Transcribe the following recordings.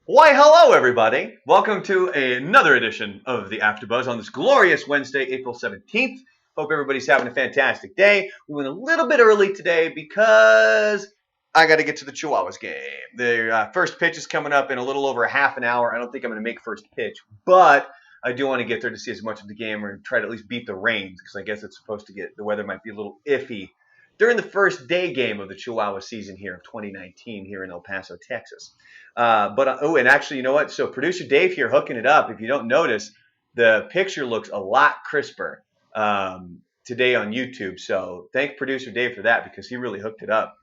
Why, hello, everybody. Welcome to another edition of the AfterBuzz on this glorious Wednesday, April 17th. Hope everybody's having a fantastic day. We went a little bit early today because I got to get to the Chihuahuas game. The first pitch is coming up in a little over a half an hour. I don't think I'm going to make first pitch, but I do want to get there to see as much of the game or try to at least beat the rains because I guess it's supposed to get the weather might be a little iffy during the first day game of the Chihuahua season here of 2019 here in El Paso, Texas. And actually, you know what? So producer Dave here hooking it up. If you don't notice, the picture looks a lot crisper today on YouTube. So thank producer Dave for that because he really hooked it up.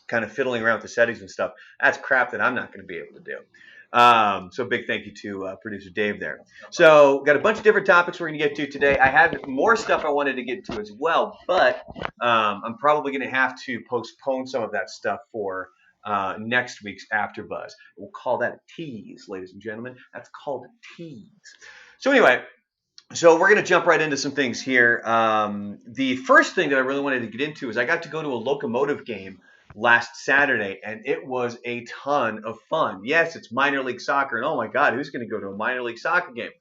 Kind of fiddling around with the settings and stuff. That's crap that I'm not going to be able to do. So big thank you to producer Dave there. So got a bunch of different topics we're going to get to today. I had more stuff I wanted to get to as well, but I'm probably going to have to postpone some of that stuff for next week's AfterBuzz. We'll call that a tease, ladies and gentlemen. That's called a tease. So anyway, so we're going to jump right into some things here. The first thing that I really wanted to get into is I got to go to a locomotive game last Saturday, and it was a ton of fun. Yes, it's minor league soccer, and oh my God, who's going to go to a minor league soccer game?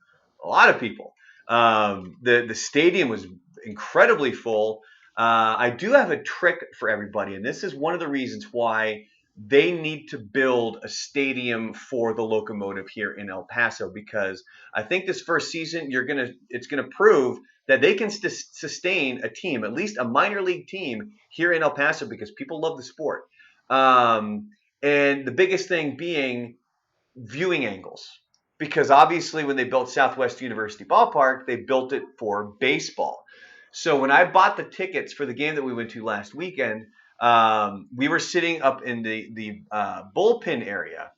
A lot of people. The stadium was incredibly full. I do have a trick for everybody, and this is one of the reasons why they need to build a stadium for the locomotive here in El Paso because I think this first season it's gonna prove that they can sustain a team, at least a minor league team here in El Paso because people love the sport. And the biggest thing being viewing angles. Because obviously when they built Southwest University Ballpark, they built it for baseball. So when I bought the tickets for the game that we went to last weekend, we were sitting up in the bullpen area,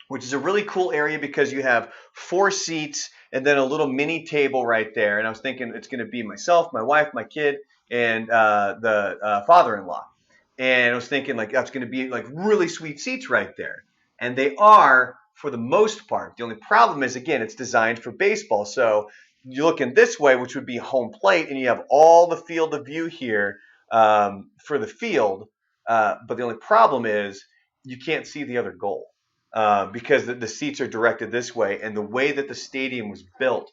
which is a really cool area because you have 4 seats and then a little mini table right there. And I was thinking it's going to be myself, my wife, my kid, and the father-in-law. And I was thinking like that's going to be like really sweet seats right there. And they are for the most part. The only problem is, again, it's designed for baseball. So you're looking this way, which would be home plate, and you have all the field of view here for the field. But the only problem is you can't see the other goal because the seats are directed this way. And the way that the stadium was built,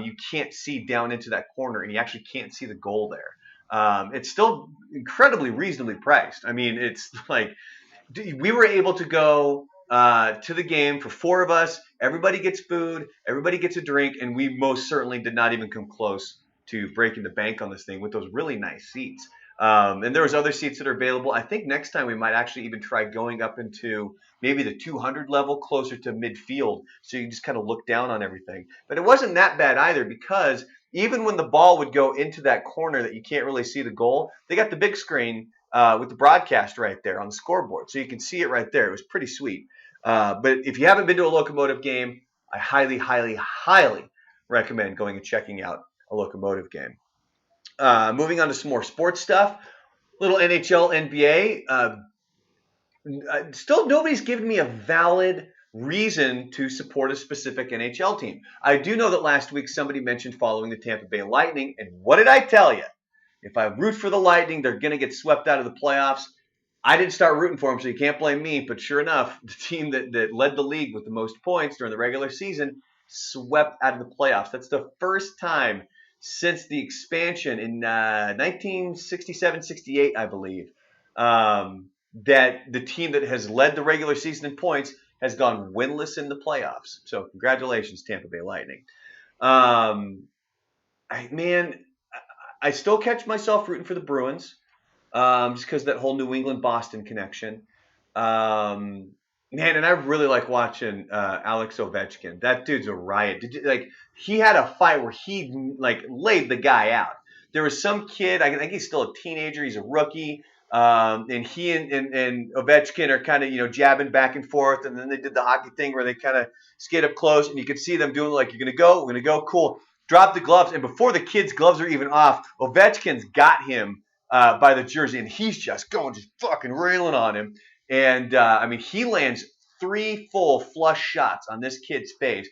you can't see down into that corner, and you actually can't see the goal there. It's still incredibly reasonably priced. I mean, it's like we were able to go to the game for 4 of us. Everybody gets food, everybody gets a drink, and we most certainly did not even come close to breaking the bank on this thing with those really nice seats. And there was other seats that are available. I think next time we might actually even try going up into maybe the 200 level closer to midfield so you just kind of look down on everything. But it wasn't that bad either because even when the ball would go into that corner that you can't really see the goal, they got the big screen with the broadcast right there on the scoreboard. So you can see it right there. It was pretty sweet. But if you haven't been to a locomotive game, I highly, highly, highly recommend going and checking out a locomotive game. Moving on to some more sports stuff. Little NHL, NBA. Still, nobody's given me a valid reason to support a specific NHL team. I do know that last week somebody mentioned following the Tampa Bay Lightning, and what did I tell you? If I root for the Lightning, they're going to get swept out of the playoffs. I didn't start rooting for them, so you can't blame me. But sure enough, the team that led the league with the most points during the regular season swept out of the playoffs. That's the first time since the expansion in 1967-68, I believe, that the team that has led the regular season in points has gone winless in the playoffs. So congratulations, Tampa Bay Lightning. Man, I still catch myself rooting for the Bruins just because that whole New England-Boston connection. Man, and I really like watching Alex Ovechkin. That dude's a riot. He had a fight where he laid the guy out. There was some kid, I think he's still a teenager, he's a rookie, and he and Ovechkin are kind of jabbing back and forth, and then they did the hockey thing where they kind of skate up close, and you could see them doing like, you're gonna go, cool. Drop the gloves, and before the kid's gloves are even off, Ovechkin's got him by the jersey, and he's just fucking railing on him. And he lands 3 full flush shots on this kid's face,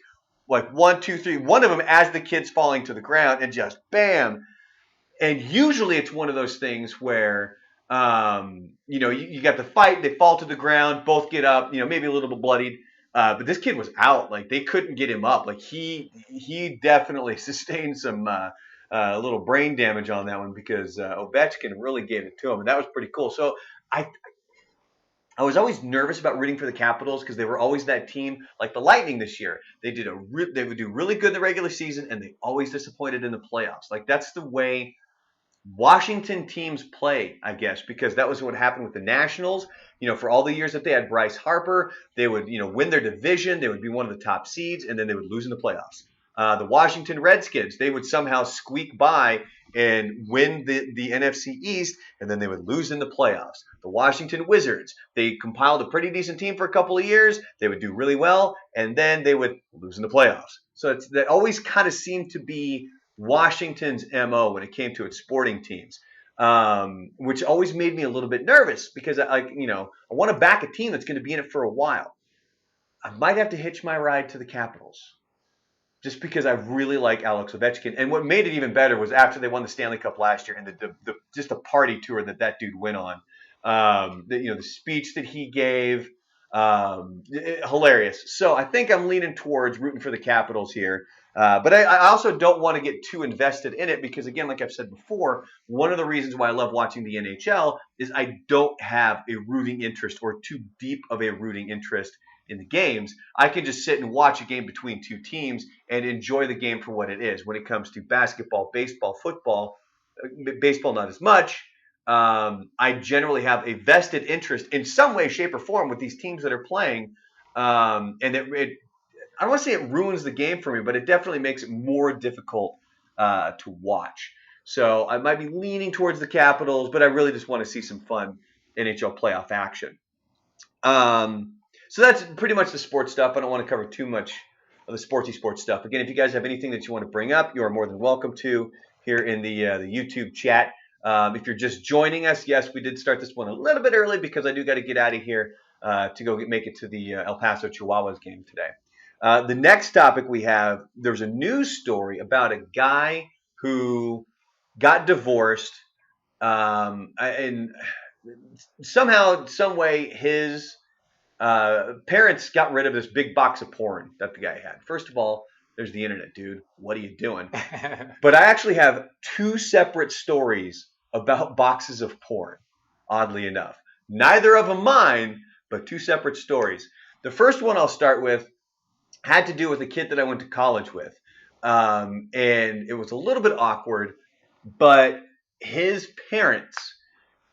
like 1, 2, 3. One of them as the kid's falling to the ground, and just bam. And usually it's one of those things where, you got the fight, they fall to the ground, both get up, maybe a little bit bloodied. But this kid was out. Like they couldn't get him up. Like he definitely sustained some little brain damage on that one because Ovechkin really gave it to him, and that was pretty cool. So I I was always nervous about rooting for the Capitals because they were always that team like the Lightning this year. They would do really good in the regular season and they always disappointed in the playoffs. Like that's the way Washington teams play, I guess, because that was what happened with the Nationals. For all the years that they had Bryce Harper, they would, win their division. They would be one of the top seeds, and then they would lose in the playoffs. The Washington Redskins, they would somehow squeak by and win the NFC East, and then they would lose in the playoffs. The Washington Wizards, they compiled a pretty decent team for a couple of years. They would do really well, and then they would lose in the playoffs. So that always kind of seemed to be Washington's MO when it came to its sporting teams, which always made me a little bit nervous because I want to back a team that's going to be in it for a while. I might have to hitch my ride to the Capitals just because I really like Alex Ovechkin. And what made it even better was after they won the Stanley Cup last year and the just a party tour that dude went on. The speech that he gave, hilarious. So I think I'm leaning towards rooting for the Capitals here. But I also don't want to get too invested in it because, again, like I've said before, one of the reasons why I love watching the NHL is I don't have a rooting interest or too deep of a rooting interest in the games. I can just sit and watch a game between two teams and enjoy the game for what it is. When it comes to basketball, baseball, football, baseball not as much. I generally have a vested interest in some way, shape, or form with these teams that are playing, and I don't want to say it ruins the game for me, but it definitely makes it more difficult to watch. So I might be leaning towards the Capitals, but I really just want to see some fun NHL playoff action. So that's pretty much the sports stuff. I don't want to cover too much of the sporty sports stuff. Again, if you guys have anything that you want to bring up, you are more than welcome to here in the YouTube chat. If you're just joining us, yes, we did start this one a little bit early because I do got to get out of here to go make it to the El Paso Chihuahuas game today. The next topic we have, there's a news story about a guy who got divorced and somehow, some way, his parents got rid of this big box of porn that the guy had. First of all, there's the internet, dude. What are you doing? But I actually have two separate stories about boxes of porn, oddly enough. Neither of them mine, but two separate stories. The first one I'll start with had to do with a kid that I went to college with. And it was a little bit awkward, but his parents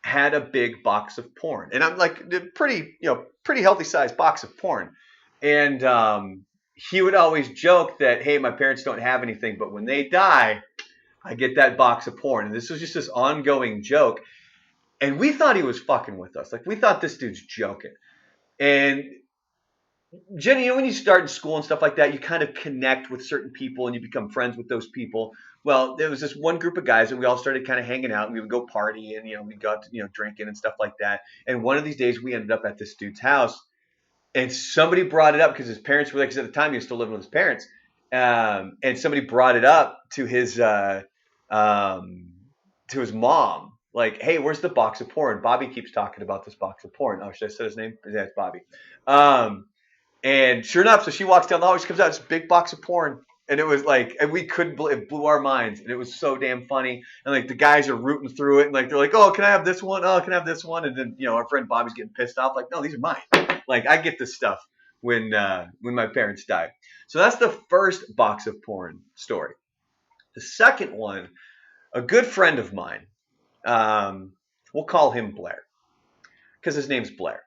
had a big box of porn. And I'm like, pretty healthy sized box of porn. And he would always joke that, hey, my parents don't have anything, but when they die, I get that box of porn. And this was just this ongoing joke. And we thought he was fucking with us. Like, we thought this dude's joking. And Jenny, when you start in school and stuff like that, you kind of connect with certain people and you become friends with those people. Well, there was this one group of guys and we all started kind of hanging out and we would go party and, we got to, drinking and stuff like that. And one of these days we ended up at this dude's house and somebody brought it up because his parents were there, because at the time he was still living with his parents. And somebody brought it up to his mom. Like, hey, where's the box of porn? Bobby keeps talking about this box of porn. Oh, should I say his name? Yeah, it's Bobby. And sure enough, so she walks down the hall, she comes out, this big box of porn. And it was like, and we couldn't believe it, blew our minds. And it was so damn funny. And like the guys are rooting through it. And like, they're like, oh, can I have this one? Oh, can I have this one? And then, our friend Bobby's getting pissed off. Like, no, these are mine. Like, I get this stuff when my parents died. So that's the first box of porn story. The second one, a good friend of mine, we'll call him Blair because his name's Blair.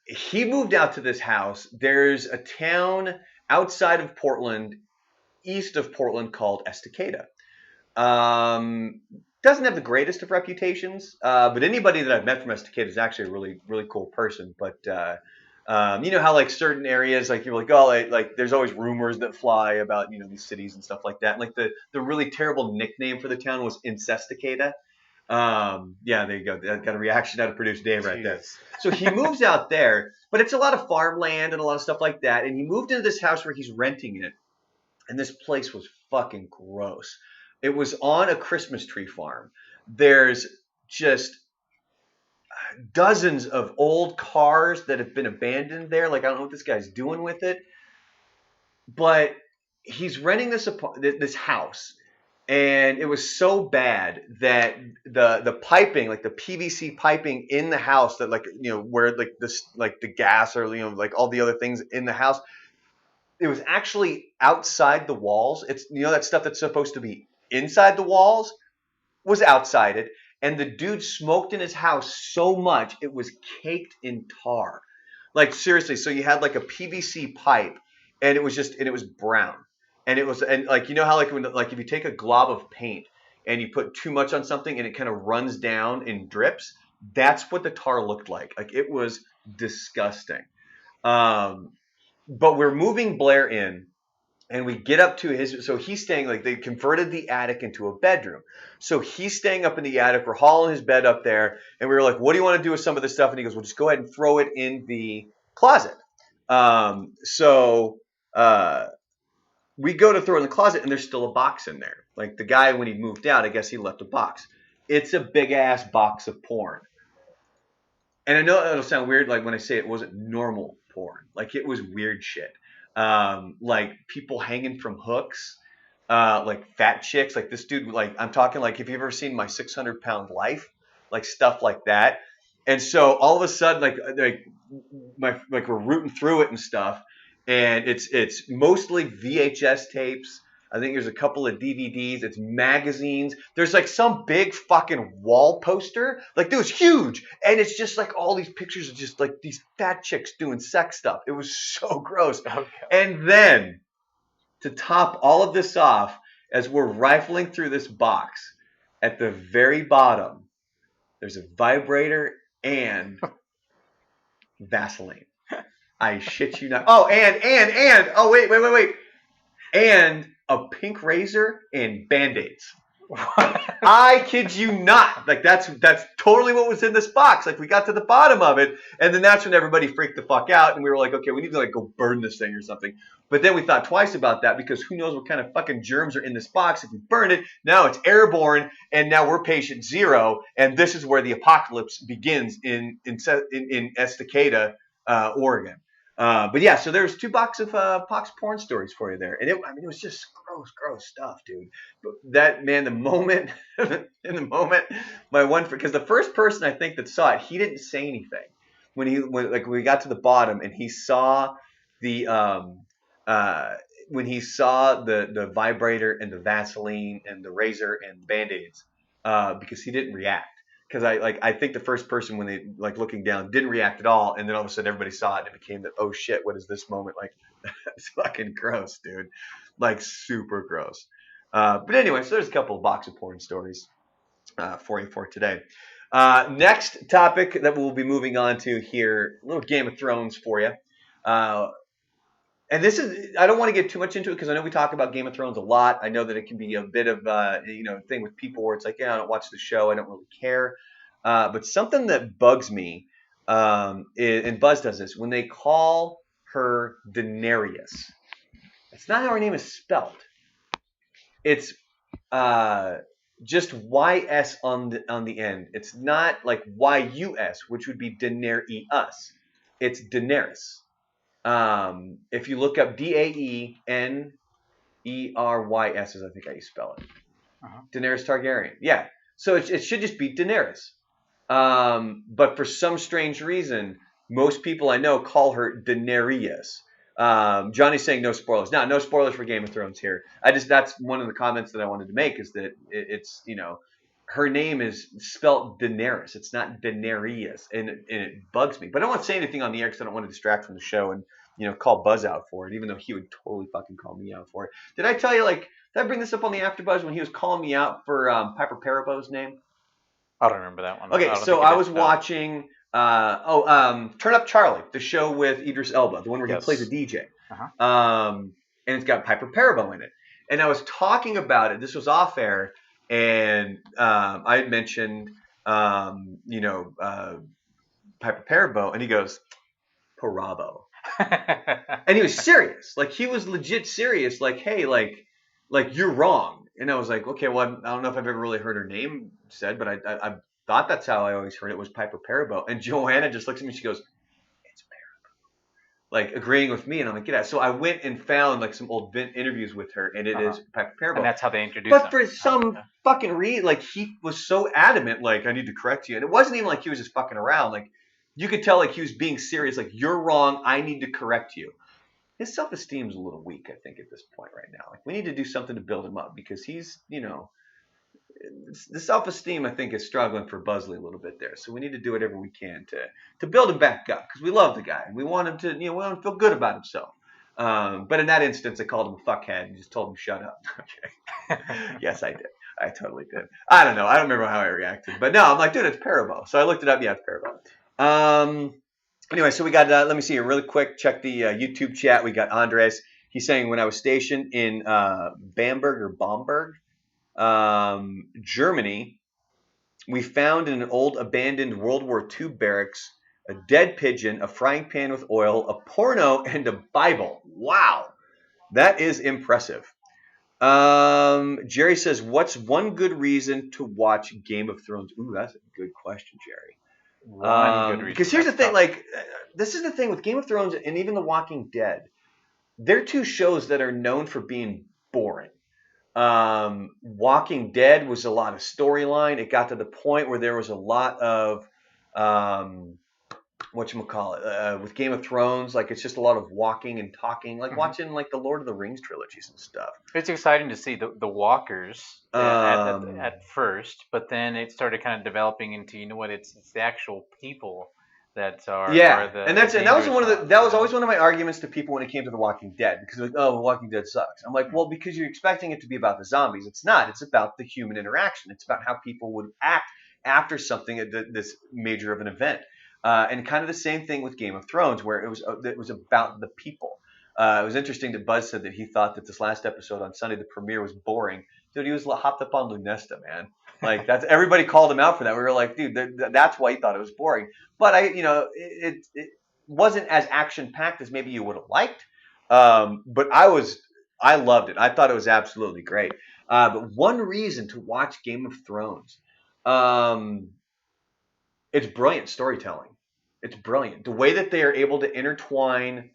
He moved out to this house. There's a town outside of Portland, east of Portland, called Estacada. Doesn't have the greatest of reputations, but anybody that I've met from Estacada is actually a really, really cool person. But you know how like certain areas, like you're like, oh, like there's always rumors that fly about these cities and stuff like that. And like the really terrible nickname for the town was Incesticada. Yeah, there you go. That got a reaction out of producer Dave right there. So he moves out there, but it's a lot of farmland and a lot of stuff like that. And he moved into this house where he's renting it. And this place was fucking gross. It was on a Christmas tree farm. There's just dozens of old cars that have been abandoned there. Like, I don't know what this guy's doing with it, but he's renting this house, and it was so bad that the piping, like the PVC piping in the house, that, like, where, like, this, like the gas, or like all the other things in the house, it was actually outside the walls. It's, that stuff that's supposed to be inside the walls was outside it, and the dude smoked in his house so much it was caked in tar. Like, seriously, so you had like a PVC pipe, and it was brown. And it was, and like, how, like, when, like, if you take a glob of paint and you put too much on something and it kind of runs down and drips, that's what the tar looked like. Like, it was disgusting. But we're moving Blair in, and we get up to so he's staying, like, they converted the attic into a bedroom. So he's staying up in the attic. We're hauling his bed up there, and we were like, what do you want to do with some of this stuff? And he goes, well, just go ahead and throw it in the closet. So we go to throw it in the closet, and there's still a box in there. Like, the guy, when he moved out, I guess he left a box. It's a big ass box of porn. And I know it'll sound weird, like, when I say it wasn't normal porn. Like, it was weird shit. Like, people hanging from hooks, like fat chicks, like this dude, like, I'm talking, like, have you ever seen My 600-Pound Life? Like, stuff like that. And so all of a sudden, like we're rooting through it and stuff, and it's mostly VHS tapes. I think there's a couple of DVDs. It's magazines. There's like some big fucking wall poster. Like, it was huge. And it's just like all these pictures of just like these fat chicks doing sex stuff. It was so gross. Okay. And then, to top all of this off, as we're rifling through this box, at the very bottom, there's a vibrator and Vaseline. I shit you not. Oh, and oh, wait. And a pink razor and Band-Aids. I kid you not. Like, that's totally what was in this box. Like, we got to the bottom of it, and then that's when everybody freaked the fuck out, and we were like, okay, we need to, like, go burn this thing or something. But then we thought twice about that, because who knows what kind of fucking germs are in this box. If we burn it, now it's airborne, and now we're patient zero, and this is where the apocalypse begins in Estacada, Oregon. But yeah, so there's 2 boxes of Pox porn stories for you there. And it was just gross stuff, dude. But that, man, the moment, because the first person I think that saw it, he didn't say anything. When we got to the bottom and he saw the, when he saw the vibrator and the Vaseline and the razor and Band-Aids, because he didn't react. Because I think the first person, when they, like, looking down, didn't react at all, and then all of a sudden everybody saw it, and it became that, oh shit, what is this moment? Like, it's fucking gross, dude. Like, super gross. But anyway, so there's a couple of box of porn stories for you for today. Next topic that we'll be moving on to here, a little Game of Thrones for you. And this is, I don't want to get too much into it, because I know we talk about Game of Thrones a lot. I know that it can be a bit of thing with people where it's like, yeah, I don't watch the show, I don't really care. But something that bugs me, and Buzz does this, when they call her Daenerys, it's not how her name is spelled. It's just YS on the end. It's not like YUS, which would be Daenerys. It's Daenerys. If you look up Daenerys, is I think how you spell it. Uh-huh. Daenerys Targaryen. Yeah. So it should just be Daenerys. But for some strange reason, most people I know call her Daenerys. Johnny's saying no spoilers. No spoilers for Game of Thrones here. That's one of the comments that I wanted to make, is that it's, her name is spelled Daenerys. It's not Daenerys, and it bugs me. But I don't want to say anything on the air because I don't want to distract from the show and, call Buzz out for it, even though he would totally fucking call me out for it. Did I tell you, like, did I bring this up on the AfterBuzz when he was calling me out for Piper Parabo's name? I don't remember that one. Okay, so I was watching Turn Up Charlie, the show with Idris Elba, the one where he plays a DJ. Uh-huh. And it's got Piper Parabo in it. And I was talking about it. This was off air. And I had mentioned, Piper Parabo, and he goes, Parabo. And he was serious. Like, he was legit serious. Like, hey, like you're wrong. And I was like, okay, well, I don't know if I've ever really heard her name said, but thought that's how I always heard it was Piper Perabo. And Joanna just looks at me. She goes, "It's like agreeing with me," and I'm like, "Yeah." So I went and found like some old interviews with her, and it is Piper And Perabo. that's how they introduced But him. for some fucking reason, like he was so adamant, like I need to correct you, and it wasn't even like he was just fucking around. Like you could tell, like he was being serious. Like you're wrong. I need to correct you. His self-esteem's a little weak, I think, at this point right now. Like we need to do something to build him up because he's, the self-esteem I think is struggling for Buzzley a little bit there. So we need to do whatever we can to build him back up because we love the guy and we want him to, we want him to feel good about himself. But in that instance, I called him a fuckhead and just told him shut up. Okay. Yes, I did. I totally did. I don't know. I don't remember how I reacted, but no, I'm like, dude, it's Parabo. So I looked it up. Yeah, it's Parabo. Anyway, so we got. Let me see here really quick. Check the YouTube chat. We got Andres. He's saying when I was stationed in Bamberg, Germany, we found in an old abandoned World War II barracks a dead pigeon, a frying pan with oil, a porno, and a Bible. Wow, that is impressive. Jerry says, "What's one good reason to watch Game of Thrones?" Ooh, that's a good question, Jerry. One good reason. Because here's the That's thing, tough. like this is the thing with Game of Thrones and even The Walking Dead. They're two shows that are known for being boring. Walking Dead was a lot of storyline. It got to the point where there was a lot of whatchamacallit, with Game of Thrones, like it's just a lot of walking and talking, like watching like the Lord of the Rings trilogies and stuff. It's exciting to see the walkers at first, but then it started kind of developing into, you know what, it's the actual people that are and that was always one of my arguments to people when it came to The Walking Dead because like, oh, Walking Dead sucks. I'm like, well, because you're expecting it to be about the zombies. It's not. It's about the human interaction. It's about how people would act after something this major of an event. And kind of the same thing with Game of Thrones, where it was about the people. It was interesting that Buzz said that he thought that this last episode on Sunday, the premiere, was boring. Dude, he was hopped up on Lunesta, man. Like that's everybody called him out for that. We were like, dude, that's why he thought it was boring. But it wasn't as action packed as maybe you would have liked. But I loved it. I thought it was absolutely great. But one reason to watch Game of Thrones, it's brilliant storytelling. It's brilliant. The way that they are able to intertwine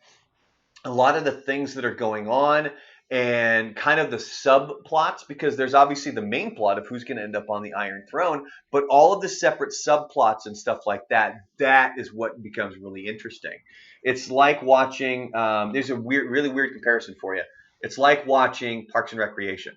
a lot of the things that are going on and kind of the subplots, because there's obviously the main plot of who's going to end up on the Iron Throne, but all of the separate subplots and stuff like that is what becomes really interesting. It's like watching, there's a really weird comparison for you. It's like watching Parks and Recreation.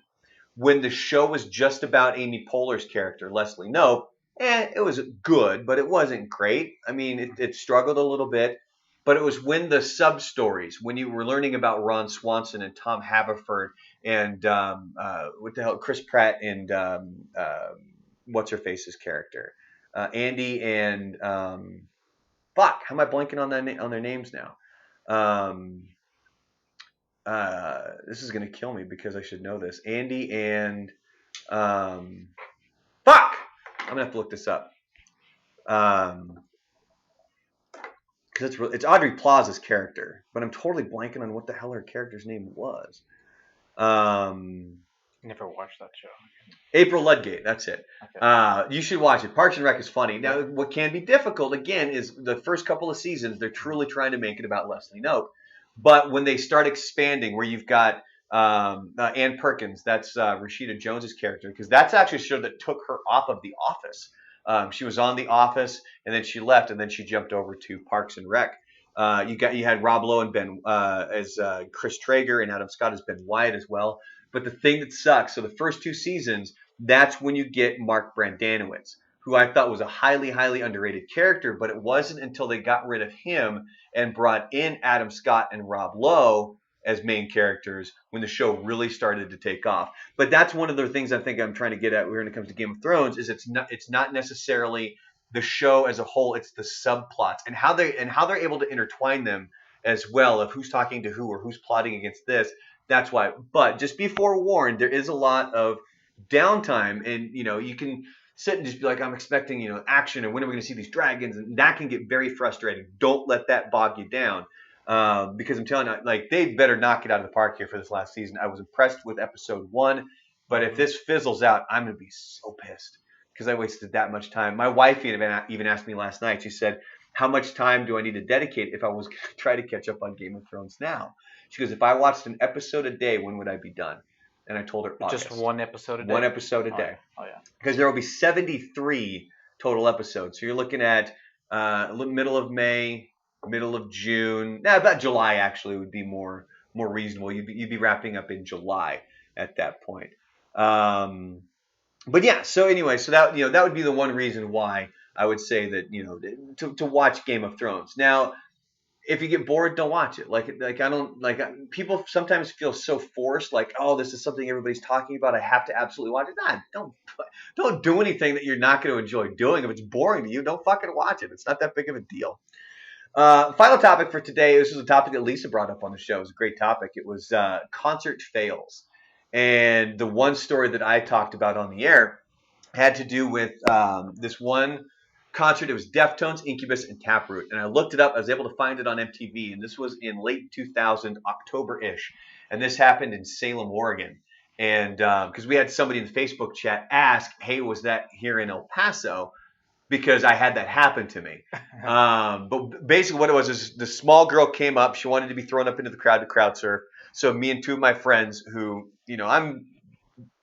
When the show was just about Amy Poehler's character, Leslie Knope, it was good, but it wasn't great. I mean, it struggled a little bit. But it was when the sub stories, when you were learning about Ron Swanson and Tom Haverford and what the hell, Chris Pratt and what's her face's character, Andy and fuck, how am I blanking on on their names now? This is gonna kill me because I should know this. Andy and fuck, I'm gonna have to look this up. Because it's Audrey Plaza's character, but I'm totally blanking on what the hell her character's name was. Never watched that show. April Ludgate, that's it. Okay. You should watch it. Parks and Rec is funny. Now, what can be difficult, again, is the first couple of seasons, they're truly trying to make it about Leslie Knope. But when they start expanding, where you've got Ann Perkins, that's Rashida Jones's character, because that's actually a show that took her off of The Office. She was on The Office, and then she left, and then she jumped over to Parks and Rec. You had Rob Lowe and Ben as Chris Traeger, and Adam Scott as Ben Wyatt as well. But the thing that sucks, so the first two seasons, that's when you get Mark Brandanowitz, who I thought was a highly underrated character, but it wasn't until they got rid of him and brought in Adam Scott and Rob Lowe as main characters when the show really started to take off. But that's one of the things I think I'm trying to get at when it comes to Game of Thrones is it's not necessarily the show as a whole, it's the subplots and how they're able to intertwine them as well, of who's talking to who or who's plotting against this. That's why. But just be forewarned, there is a lot of downtime, and you can sit and just be like, I'm expecting action, and when are we going to see these dragons? And that can get very frustrating. Don't let that bog you down, because I'm telling you, like they better knock it out of the park here for this last season. I was impressed with episode 1, but if this fizzles out, I'm going to be so pissed because I wasted that much time. My wife even asked me last night. She said, "How much time do I need to dedicate if I was going to try to catch up on Game of Thrones now?" She goes, "If I watched an episode a day, when would I be done?" And I told her Just August. one episode a day. One episode a Oh day. yeah. Oh yeah. Because there will be 73 total episodes. So you're looking at middle of May, middle of June. Nah, about July actually would be more reasonable. You'd be wrapping up in July at that point. But yeah. So anyway, so that would be the one reason why I would say that to watch Game of Thrones. Now, if you get bored, don't watch it. Like I don't like people sometimes feel so forced. Like, oh, this is something everybody's talking about. I have to absolutely watch it. Nah, don't do anything that you're not going to enjoy doing. If it's boring to you, don't fucking watch it. It's not that big of a deal. Final topic for today. This is a topic that Lisa brought up on the show. It was a great topic. It was concert fails, and the one story that I talked about on the air had to do with this one concert. It was Deftones, Incubus, and Taproot. And I looked it up. I was able to find it on MTV. And this was in late 2000, October-ish. And this happened in Salem, Oregon. And because we had somebody in the Facebook chat ask, hey, was that here in El Paso? Because I had that happen to me. But basically what it was is the small girl came up. She wanted to be thrown up into the crowd to crowd surf. So me and two of my friends who, I'm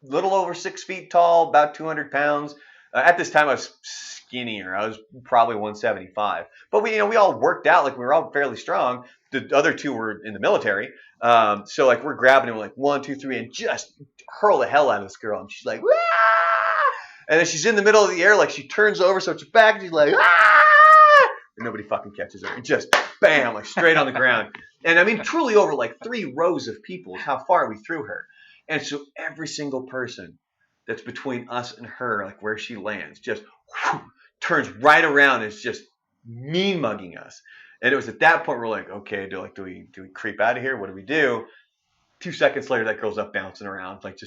little over 6 feet tall, about 200 pounds. At this time, I was skinnier. I was probably 175. But we all worked out. Like we were all fairly strong. The other two were in the military. So like we're grabbing him like 1, 2, 3, and just hurl the hell out of this girl. And she's like, "Wah!" And then she's in the middle of the air, like she turns over, so it's back, and she's like, "Ah!" And nobody fucking catches her. And just bam, like straight on the ground. And I mean, truly over like 3 rows of people is how far we threw her. And so every single person that's between us and her, like where she lands, just turns right around and is just mean mugging us. And it was at that point we're like, okay, do we creep out of here? What do we do? 2 seconds later, that girl's up bouncing around, like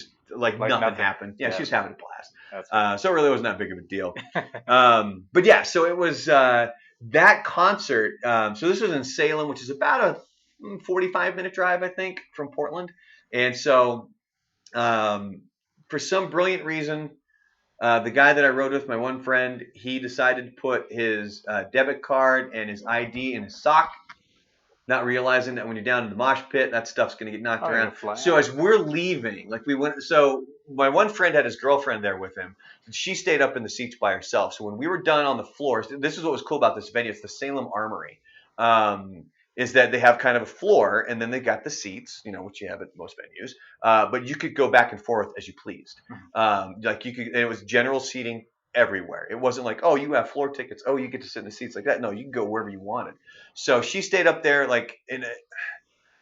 nothing happened. Yeah, she was having a blast. So it really wasn't that big of a deal. But yeah, so it was that concert. So this was in Salem, which is about a 45-minute drive, I think, from Portland. And so for some brilliant reason, the guy that I rode with, my one friend, he decided to put his debit card and his ID in his sock, not realizing that when you're down in the mosh pit, that stuff's going to get knocked around. So as we're leaving, so my one friend had his girlfriend there with him. And she stayed up in the seats by herself. So when we were done on the floors, this is what was cool about this venue. It's the Salem Armory. Is that they have kind of a floor, and then they got the seats, which you have at most venues. But you could go back and forth as you pleased. Like you could, and it was general seating everywhere. It wasn't like, oh, you have floor tickets. Oh, you get to sit in the seats like that. No, you can go wherever you wanted. So she stayed up there, like,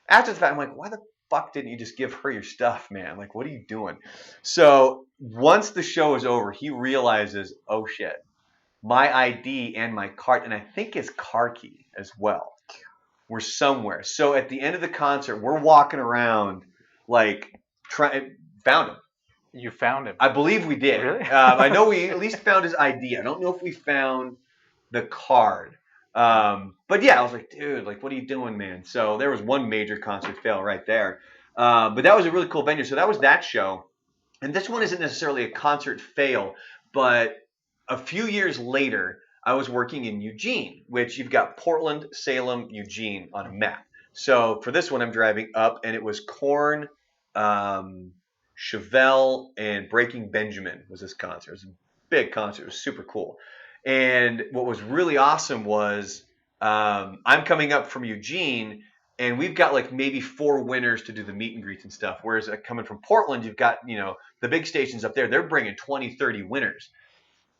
after the fact, I'm like, why the fuck didn't you just give her your stuff, man? Like, what are you doing? So once the show is over, he realizes, oh shit, my ID and my card, and I think his car key as well, were somewhere. So at the end of the concert, we're walking around, like, found him. You found him? I believe we did. Really? I know we at least found his ID. I don't know if we found the card. But yeah, I was like, dude, like, what are you doing, man? So there was one major concert fail right there. But that was a really cool venue. So that was that show. And this one isn't necessarily a concert fail, but a few years later, I was working in Eugene, which you've got Portland, Salem, Eugene on a map. So for this one, I'm driving up, and it was Korn, Chevelle, and Breaking Benjamin was this concert. It was a big concert. It was super cool. And what was really awesome was I'm coming up from Eugene, and we've got like maybe 4 winners to do the meet and greets and stuff. Whereas coming from Portland, you've got, the big stations up there. They're bringing 20, 30 winners.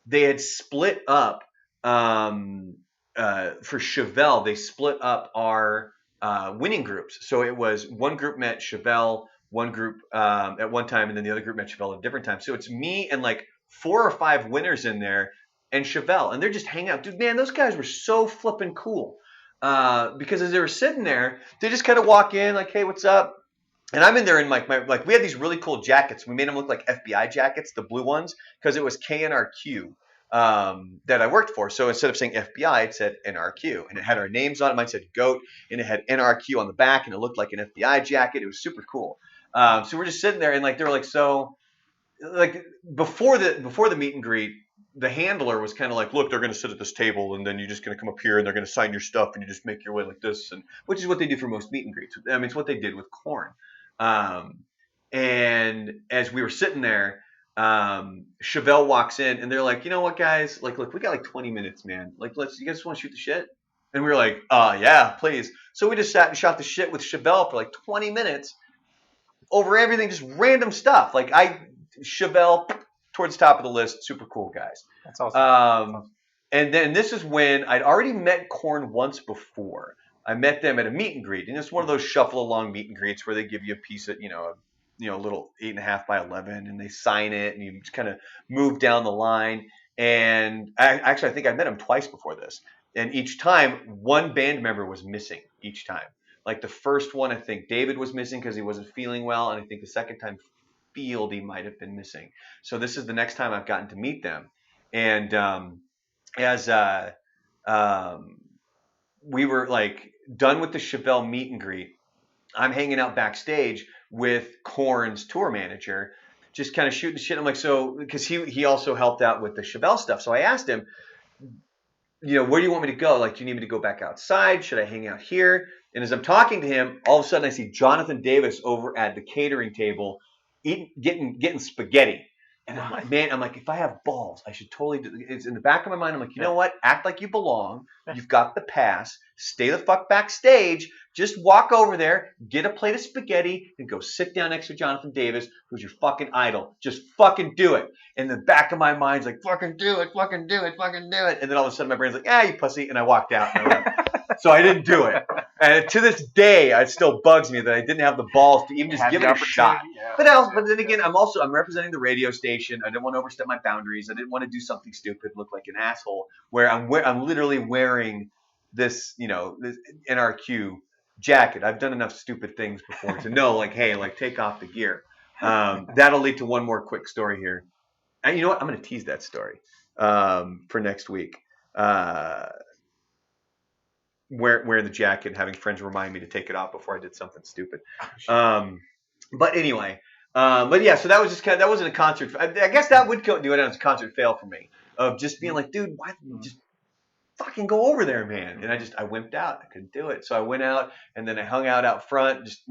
They had split up for Chevelle. They split up our winning groups. So it was one group met Chevelle, one group at one time, and then the other group met Chevelle at a different time. So it's me and like 4 or 5 winners in there and Chevelle, and they're just hanging out. Dude, man, those guys were so flipping cool. Because as they were sitting there, they just kind of walk in like, hey, what's up? And I'm in there in like we had these really cool jackets. We made them look like FBI jackets, the blue ones, because it was KNRQ that I worked for. So instead of saying FBI, it said NRQ, and it had our names on it. Mine said GoT, and it had NRQ on the back, and it looked like an FBI jacket. It was super cool. So we're just sitting there, and like they were like, so like before the meet and greet, the handler was kind of like, look, they're going to sit at this table, and then you're just going to come up here, and they're going to sign your stuff, and you just make your way like this, and which is what they do for most meet and greets. I mean, it's what they did with Korn. Um, and as we were sitting there, Chevelle walks in, and they're like, you know what, guys? Like, look, we got like 20 minutes, man. Like, you guys want to shoot the shit? And we were like, yeah, please. So we just sat and shot the shit with Chevelle for like 20 minutes over everything, just random stuff. Like Chevelle towards the top of the list, super cool guys. That's awesome. And then this is when I'd already met Korn once before. I met them at a meet and greet, and it's one of those shuffle along meet and greets where they give you a piece of, a little 8.5 by 11, and they sign it, and you just kind of move down the line. And I think I met him twice before this, and each time one band member was missing each time. Like the first one, I think David was missing because he wasn't feeling well, and I think the second time Fieldy might have been missing. So this is the next time I've gotten to meet them, and as we were like done with the Chevelle meet and greet, I'm hanging out backstage with Korn's tour manager, just kind of shooting shit. I'm like, so because he also helped out with the Chevelle stuff, so I asked him, where do you want me to go? Like, do you need me to go back outside? Should I hang out here? And as I'm talking to him, all of a sudden I see Jonathan Davis over at the catering table getting spaghetti. And I'm like, man, if I have balls, I should totally do it. It's in the back of my mind. I'm like, you know what? Act like you belong. You've got the pass. Stay the fuck backstage. Just walk over there, get a plate of spaghetti, and go sit down next to Jonathan Davis, who's your fucking idol. Just fucking do it. And the back of my mind's like, fucking do it, fucking do it, fucking do it. And then all of a sudden my brain's like, you pussy. And I walked out. And I left. So I didn't do it. And to this day, it still bugs me that I didn't have the balls to even just give it a shot. Yeah. But then again, I'm representing the radio station. I didn't want to overstep my boundaries. I didn't want to do something stupid, look like an asshole. Where I'm literally wearing this, this NRQ jacket. I've done enough stupid things before to know, like, hey, like take off the gear. That'll lead to one more quick story here. And you know what? I'm going to tease that story for next week. Wearing the jacket and having friends remind me to take it off before I did something stupid. But anyway, so that was just that wasn't a concert. I guess that would do it as a concert fail for me of just being like, dude, why just fucking go over there, man? And I wimped out. I couldn't do it. So I went out and then I hung out front, just,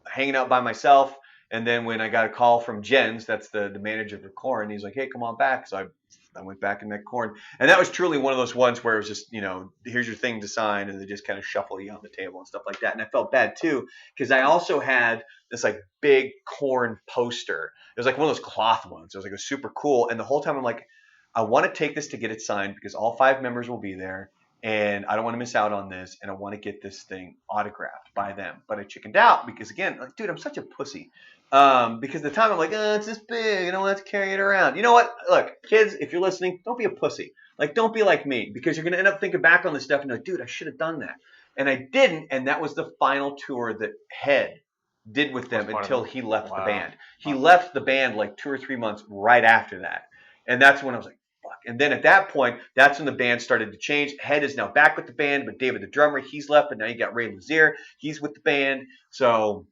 hanging out by myself. And then when I got a call from Jens, that's the manager for Korn, he's like, hey, come on back. So I went back and met Korn. And that was truly one of those ones where it was just, here's your thing to sign. And they just kind of shuffle you on the table and stuff like that. And I felt bad too, because I also had this like big Korn poster. It was like one of those cloth ones. It was like super cool. And the whole time I'm like, I want to take this to get it signed because all 5 members will be there. And I don't want to miss out on this. And I want to get this thing autographed by them. But I chickened out because, again, like, dude, I'm such a pussy. Because at the time I'm like, it's this big. I don't want to carry it around. You know what? Look, kids, if you're listening, don't be a pussy. Like, don't be like me because you're going to end up thinking back on this stuff and you're like, dude, I should have done that. And I didn't. And that was the final tour that Head did with them until he left the band. He left the band like 2 or 3 months right after that. And that's when I was like, fuck. And then at that point, that's when the band started to change. Head is now back with the band, but David, the drummer, he's left. But now you got Ray Lazier. He's with the band. So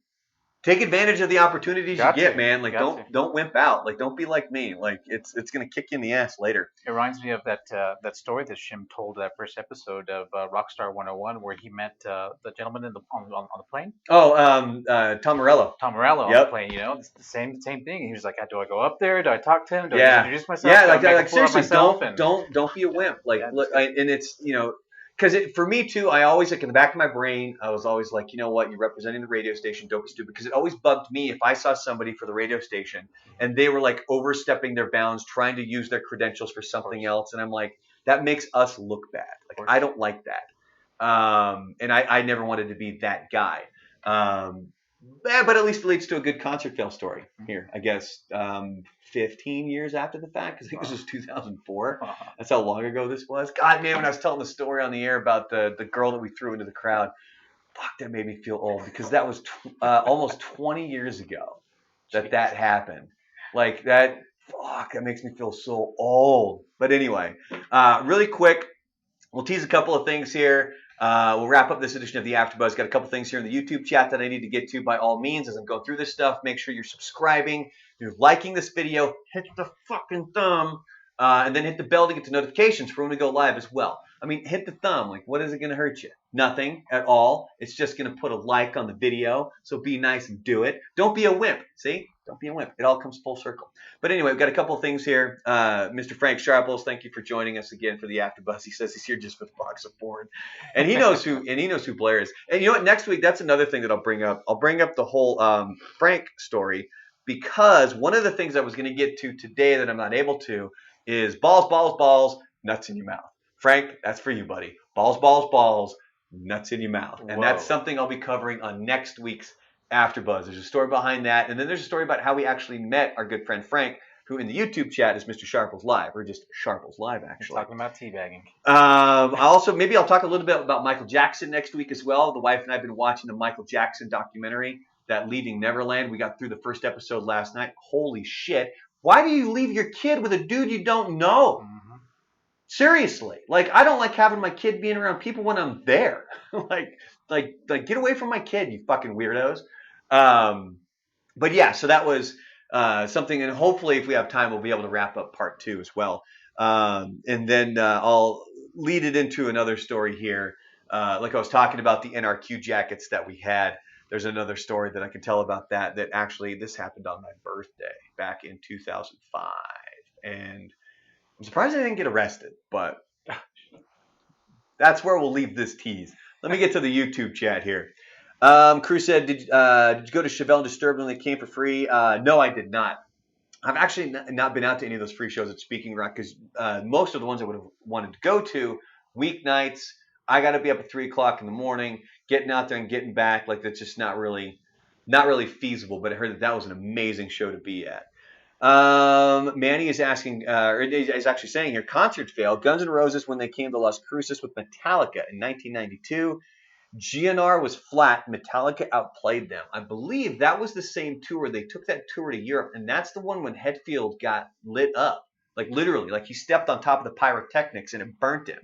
take advantage of the opportunities you get, man. Like, don't wimp out. Like, don't be like me. Like, it's gonna kick you in the ass later. It reminds me of that story that Shim told that first episode of Rockstar 101, where he met the gentleman on the plane. Oh, Tom Morello. Tom Morello on the plane. It's the same thing. He was like, do I go up there? Do I talk to him? Do I introduce myself? Yeah, like seriously, don't be a wimp. Like, and it's because for me too, I always, like, in the back of my brain, I was always like, you know what, you're representing the radio station, don't be stupid. Because it always bugged me if I saw somebody for the radio station and they were like overstepping their bounds, trying to use their credentials for something else. And I'm like, that makes us look bad. Like, I don't like that. And I never wanted to be that guy. But at least it leads to a good concert fail story here, I guess. 15 years after the fact, because I think this was 2004. That's how long ago this was. God, man, when I was telling the story on the air about the girl that we threw into the crowd, fuck, that made me feel old because that was almost 20 years ago that happened. Like, that makes me feel so old. But anyway, really quick, we'll tease a couple of things here. We'll wrap up this edition of the AfterBuzz. Got a couple things here in the YouTube chat that I need to get to. By all means, as I'm going through this stuff, make sure you're subscribing. If you're liking this video, hit the fucking thumb. And then hit the bell to get the notifications for when we go live as well. I mean, hit the thumb. Like, what is it going to hurt you? Nothing at all. It's just going to put a like on the video. So be nice and do it. Don't be a wimp. See? Don't be a wimp. It all comes full circle. But anyway, we've got a couple of things here. Mr. Frank Sharples, thank you for joining us again for the AfterBuzz. He says he's here just for the box of porn, and he knows who Blair is. And you know what? Next week, that's another thing that I'll bring up. I'll bring up the whole Frank story, because one of the things I was going to get to today that I'm not able to is balls, nuts in your mouth. Frank, that's for you, buddy. Balls, nuts in your mouth. And that's something I'll be covering on next week's AfterBuzz. There's a story behind that, and then there's a story about how we actually met our good friend Frank, who in the YouTube chat is Mr. Sharples Live, or just Sharples Live, actually. We're talking about teabagging. Maybe I'll talk a little bit about Michael Jackson next week as well. The wife and I have been watching the Michael Jackson documentary, that Leaving Neverland. We got through the first episode last night. Holy shit. Why do you leave your kid with a dude you don't know? Mm-hmm. Seriously. Like, I don't like having my kid being around people when I'm there. like, get away from my kid, you fucking weirdos. But yeah, so that was something, and hopefully if we have time, we'll be able to wrap up part 2 as well. And then I'll lead it into another story here. Like I was talking about the NRQ jackets that we had. There's another story that I can tell about that actually this happened on my birthday back in 2005. And I'm surprised I didn't get arrested, but that's where we'll leave this tease. Let me get to the YouTube chat here. Cruz said, did you go to Chevelle and Disturbed when they came for free? No, I did not. I've actually not been out to any of those free shows at Speaking Rock, because most of the ones I would have wanted to go to, weeknights, I got to be up at 3 o'clock in the morning, getting out there and getting back. Like, that's just not really feasible. But I heard that was an amazing show to be at. Manny is asking, or is actually saying here, concert fail. Guns N' Roses when they came to Las Cruces with Metallica in 1992. GNR was flat. Metallica outplayed them. I believe that was the same tour. They took that tour to Europe, and that's the one when Hetfield got lit up. Like, literally, like he stepped on top of the pyrotechnics and it burnt him.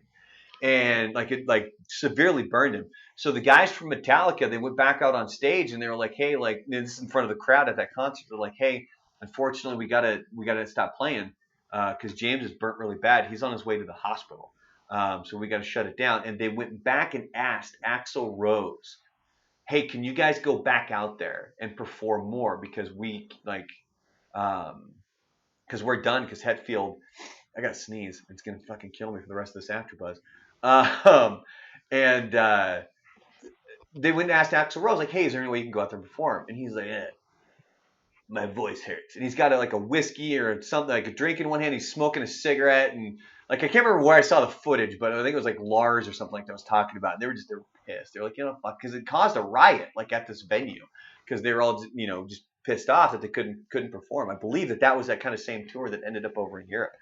And it severely burned him. So the guys from Metallica, they went back out on stage and they were like, hey, like, this is in front of the crowd at that concert. They're like, hey, unfortunately, we gotta stop playing because James is burnt really bad. He's on his way to the hospital. So we got to shut it down. And they went back and asked Axl Rose, hey, can you guys go back out there and perform more? Because because we're done, because Hetfield, I got to sneeze. It's going to fucking kill me for the rest of this AfterBuzz. They went and asked Axl Rose, like, hey, is there any way you can go out there and perform? And he's like, my voice hurts. And he's got a whiskey or something, like a drink in one hand. He's smoking a cigarette. And I can't remember where I saw the footage, but I think it was like Lars or something like that I was talking about. They were pissed. They were like, fuck, because it caused a riot at this venue, because they were all, just pissed off that they couldn't perform. I believe that was that kind of same tour that ended up over in Europe.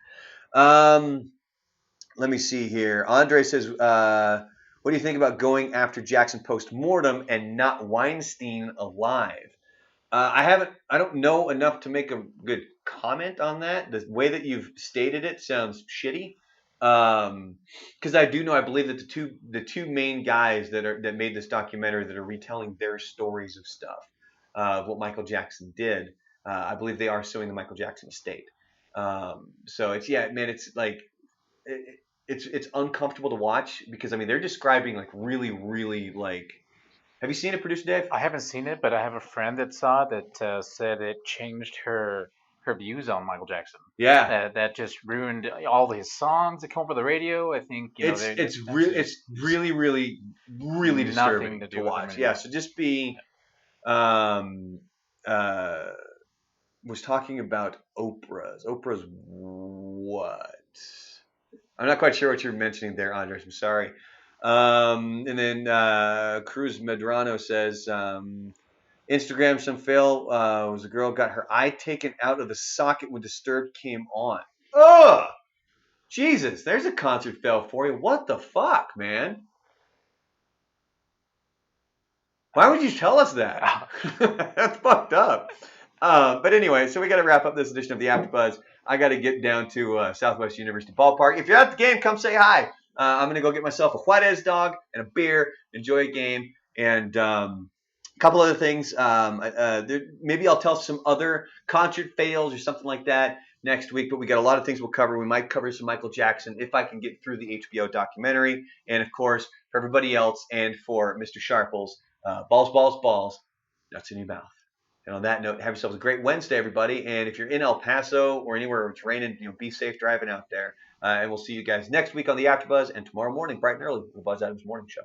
Let me see here. Andre says, what do you think about going after Jackson post-mortem and not Weinstein alive? I don't know enough to make a good comment on that. The way that you've stated it sounds shitty. Because I believe that the two main guys that made this documentary that are retelling their stories of stuff, of what Michael Jackson did, I believe they are suing the Michael Jackson estate. So it's like, it's uncomfortable to watch, because they're describing like really, really like. Have you seen it, Producer Dave? I haven't seen it, but I have a friend that saw it that said it changed her views on Michael Jackson. Yeah, that just ruined all his songs that come over the radio. I think it's really, really, really disturbing to watch. Yeah, so just be was talking about Oprah's what? I'm not quite sure what you're mentioning there, Andres. I'm sorry. And then Cruz Medrano says, Instagram, some fail was a girl got her eye taken out of the socket when Disturbed came on. Ugh! Jesus, there's a concert fail for you. What the fuck, man? Why would you tell us that? That's fucked up. But anyway, so we got to wrap up this edition of the AfterBuzz. I got to get down to Southwest University Ballpark. If you're at the game, come say hi. I'm going to go get myself a Juarez dog and a beer, enjoy a game, and a couple other things. Maybe I'll tell some other concert fails or something like that. next week, but we got a lot of things we'll cover. We might cover some Michael Jackson if I can get through the HBO documentary. And of course, for everybody else and for Mr. Sharples, balls, balls, balls, nuts in your mouth. And on that note, have yourselves a great Wednesday, everybody. And if you're in El Paso or anywhere where it's raining, be safe driving out there. And we'll see you guys next week on the AfterBuzz and tomorrow morning, bright and early, the Buzz Adams Morning Show.